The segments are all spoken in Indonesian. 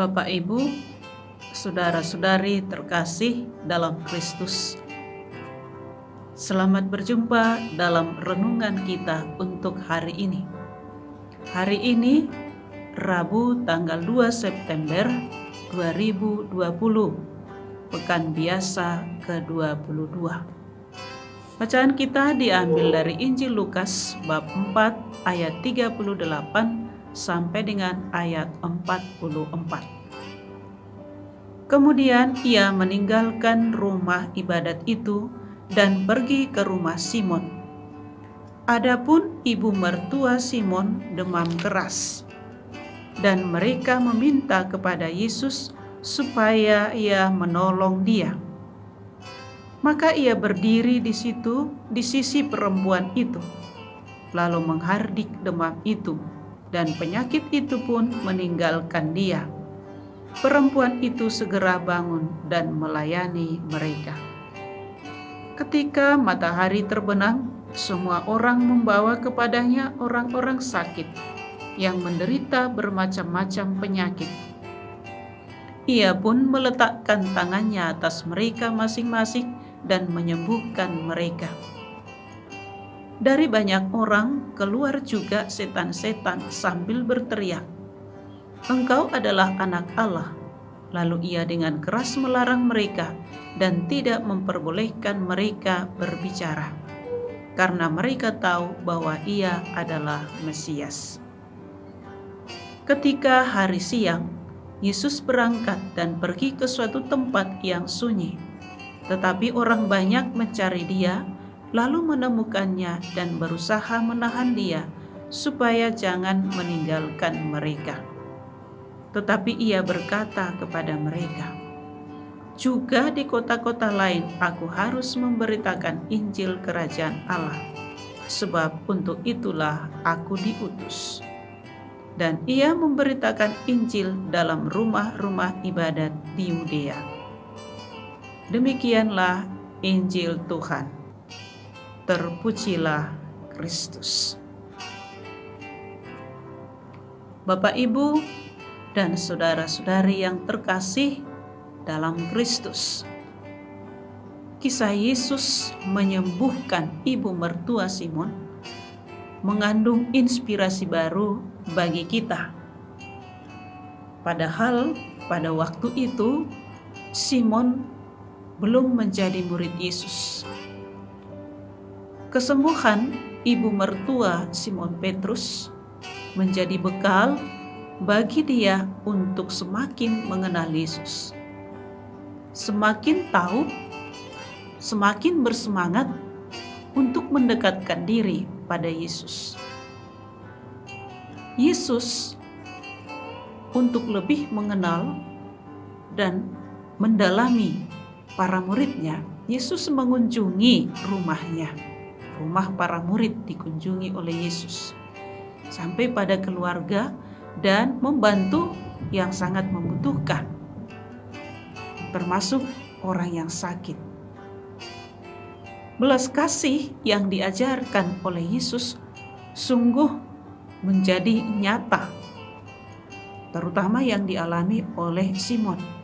Bapak, Ibu, saudara-saudari terkasih dalam Kristus. Selamat berjumpa dalam renungan kita untuk hari ini. Hari ini, Rabu tanggal 2 September 2020, Pekan Biasa ke-22. Bacaan kita diambil dari Injil Lukas bab 4 ayat 38 sampai dengan ayat 44. Kemudian ia meninggalkan rumah ibadat itu dan pergi ke rumah Simon. Adapun ibu mertua Simon demam keras, dan mereka meminta kepada Yesus supaya ia menolong dia. Maka ia berdiri di situ di sisi perempuan itu, lalu menghardik demam itu, dan penyakit itu pun meninggalkan dia. Perempuan itu segera bangun dan melayani mereka. Ketika matahari terbenam, semua orang membawa kepadanya orang-orang sakit yang menderita bermacam-macam penyakit. Ia pun meletakkan tangannya atas mereka masing-masing dan menyembuhkan mereka. Dari banyak orang keluar juga setan-setan sambil berteriak, "Engkau adalah Anak Allah." Lalu ia dengan keras melarang mereka dan tidak memperbolehkan mereka berbicara, karena mereka tahu bahwa ia adalah Mesias. Ketika hari siang, Yesus berangkat dan pergi ke suatu tempat yang sunyi. Tetapi orang banyak mencari dia, lalu menemukannya dan berusaha menahan dia supaya jangan meninggalkan mereka. Tetapi ia berkata kepada mereka, "Juga di kota-kota lain aku harus memberitakan Injil Kerajaan Allah, sebab untuk itulah aku diutus." Dan ia memberitakan Injil dalam rumah-rumah ibadat di Yudea. Demikianlah Injil Tuhan. Terpujilah Kristus. Bapak, Ibu, dan saudara-saudari yang terkasih dalam Kristus, kisah Yesus menyembuhkan ibu mertua Simon mengandung inspirasi baru bagi kita. Padahal pada waktu itu Simon belum menjadi murid Yesus. Kesembuhan ibu mertua Simon Petrus menjadi bekal bagi dia untuk semakin mengenal Yesus, semakin tahu, semakin bersemangat untuk mendekatkan diri pada Yesus. Yesus, untuk lebih mengenal dan mendalami para muridnya, Yesus mengunjungi rumahnya. Rumah para murid dikunjungi oleh Yesus, sampai pada keluarga dan membantu yang sangat membutuhkan, termasuk orang yang sakit. Belas kasih yang diajarkan oleh Yesus sungguh menjadi nyata, terutama yang dialami oleh Simon.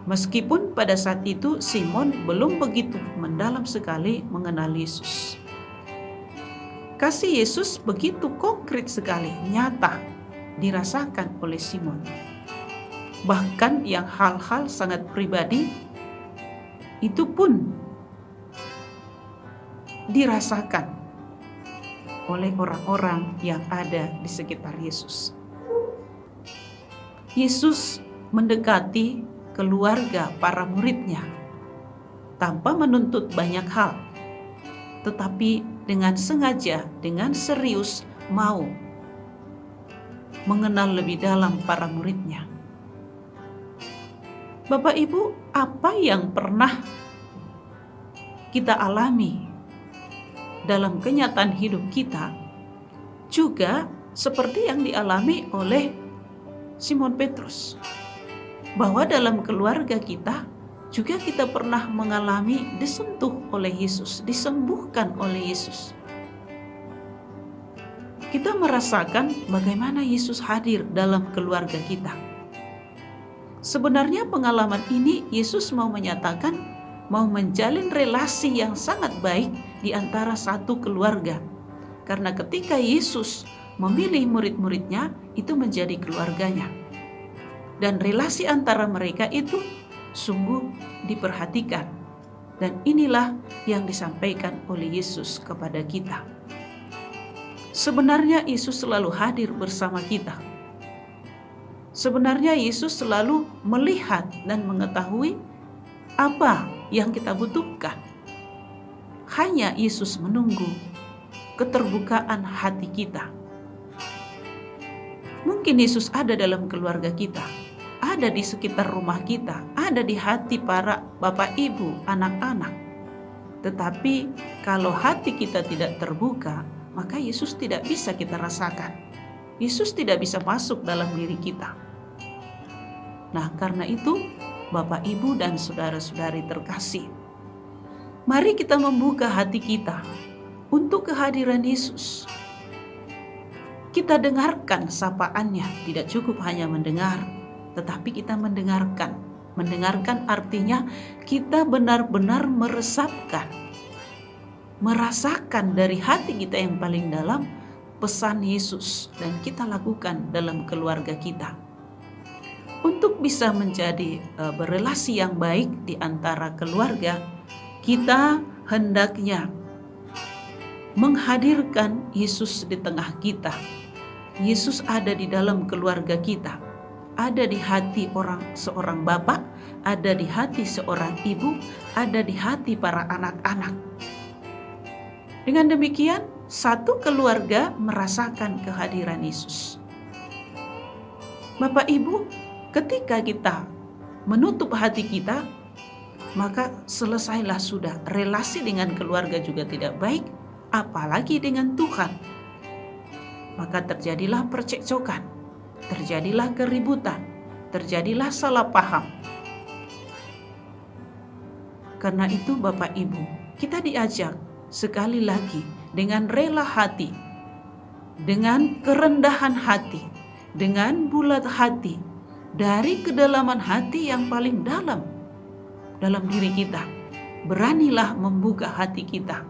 Meskipun pada saat itu Simon belum begitu mendalam sekali mengenal Yesus. Kasih Yesus begitu konkret sekali, nyata, dirasakan oleh Simon. Bahkan yang hal-hal sangat pribadi itu pun dirasakan oleh orang-orang yang ada di sekitar Yesus. Yesus mendekati keluarga para muridnya tanpa menuntut banyak hal, tetapi dengan sengaja, dengan serius mau mengenal lebih dalam para muridnya. Bapak, Ibu, apa yang pernah kita alami dalam kenyataan hidup kita juga seperti yang dialami oleh Simon Petrus, bahwa dalam keluarga kita juga kita pernah mengalami disentuh oleh Yesus, disembuhkan oleh Yesus. Kita merasakan bagaimana Yesus hadir dalam keluarga kita. Sebenarnya pengalaman ini Yesus mau menyatakan, mau menjalin relasi yang sangat baik di antara satu keluarga. Karena ketika Yesus memilih murid-muridnya, itu menjadi keluarganya. Dan relasi antara mereka itu sungguh diperhatikan. Dan inilah yang disampaikan oleh Yesus kepada kita. Sebenarnya Yesus selalu hadir bersama kita. Sebenarnya Yesus selalu melihat dan mengetahui apa yang kita butuhkan. Hanya Yesus menunggu keterbukaan hati kita. Mungkin Yesus ada dalam keluarga kita, ada di sekitar rumah kita, ada di hati para bapak ibu, anak-anak. Tetapi kalau hati kita tidak terbuka, maka Yesus tidak bisa kita rasakan. Yesus tidak bisa masuk dalam diri kita. Nah, karena itu, Bapak, Ibu, dan saudara-saudari terkasih, mari kita membuka hati kita untuk kehadiran Yesus. Kita dengarkan sapaannya, tidak cukup hanya mendengar, tetapi kita mendengarkan. Mendengarkan artinya kita benar-benar meresapkan, merasakan dari hati kita yang paling dalam pesan Yesus, dan kita lakukan dalam keluarga kita. Untuk bisa menjadi berelasi yang baik di antara keluarga, kita hendaknya menghadirkan Yesus di tengah kita. Yesus ada di dalam keluarga kita, ada di hati seorang bapak, ada di hati seorang ibu, ada di hati para anak-anak. Dengan demikian, satu keluarga merasakan kehadiran Yesus. Bapak Ibu, ketika kita menutup hati kita, maka selesailah sudah. Relasi dengan keluarga juga tidak baik, apalagi dengan Tuhan. Maka terjadilah percekcokan, terjadilah keributan, terjadilah salah paham. Karena itu Bapak Ibu, kita diajak sekali lagi dengan rela hati, dengan kerendahan hati, dengan bulat hati, dari kedalaman hati yang paling dalam diri kita. Beranilah membuka hati kita,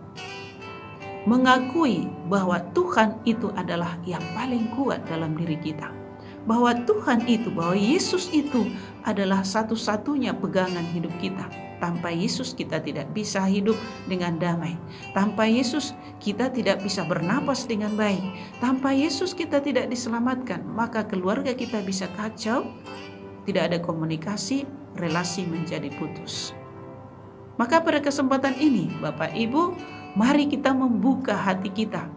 mengakui bahwa Tuhan itu adalah yang paling kuat dalam diri kita, bahwa Tuhan itu, bahwa Yesus itu adalah satu-satunya pegangan hidup kita. Tanpa Yesus kita tidak bisa hidup dengan damai. Tanpa Yesus kita tidak bisa bernapas dengan baik. Tanpa Yesus kita tidak diselamatkan. Maka keluarga kita bisa kacau, tidak ada komunikasi, relasi menjadi putus. Maka pada kesempatan ini Bapak Ibu, mari kita membuka hati kita.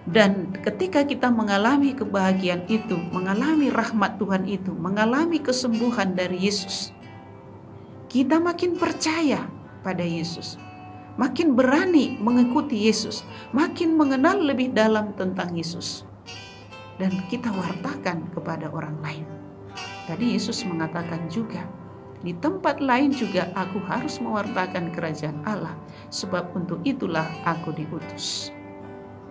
Dan ketika kita mengalami kebahagiaan itu, mengalami rahmat Tuhan itu, mengalami kesembuhan dari Yesus, kita makin percaya pada Yesus, makin berani mengikuti Yesus, makin mengenal lebih dalam tentang Yesus, dan kita wartakan kepada orang lain. Tadi Yesus mengatakan juga, di tempat lain juga aku harus mewartakan kerajaan Allah, sebab untuk itulah aku diutus.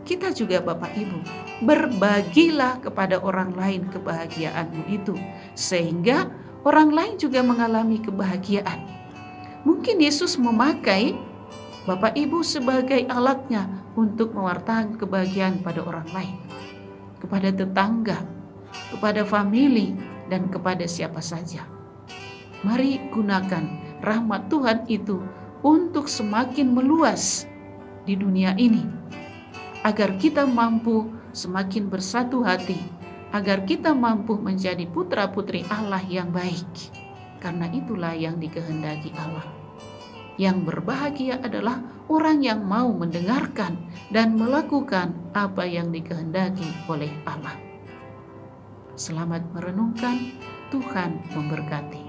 Kita juga Bapak Ibu, berbagilah kepada orang lain kebahagiaanmu itu, sehingga orang lain juga mengalami kebahagiaan. Mungkin Yesus memakai Bapak Ibu sebagai alatnya untuk mewartakan kebahagiaan pada orang lain, kepada tetangga, kepada famili, dan kepada siapa saja. Mari gunakan rahmat Tuhan itu untuk semakin meluas di dunia ini, agar kita mampu semakin bersatu hati, agar kita mampu menjadi putra-putri Allah yang baik. Karena itulah yang dikehendaki Allah. Yang berbahagia adalah orang yang mau mendengarkan dan melakukan apa yang dikehendaki oleh Allah. Selamat merenungkan, Tuhan memberkati.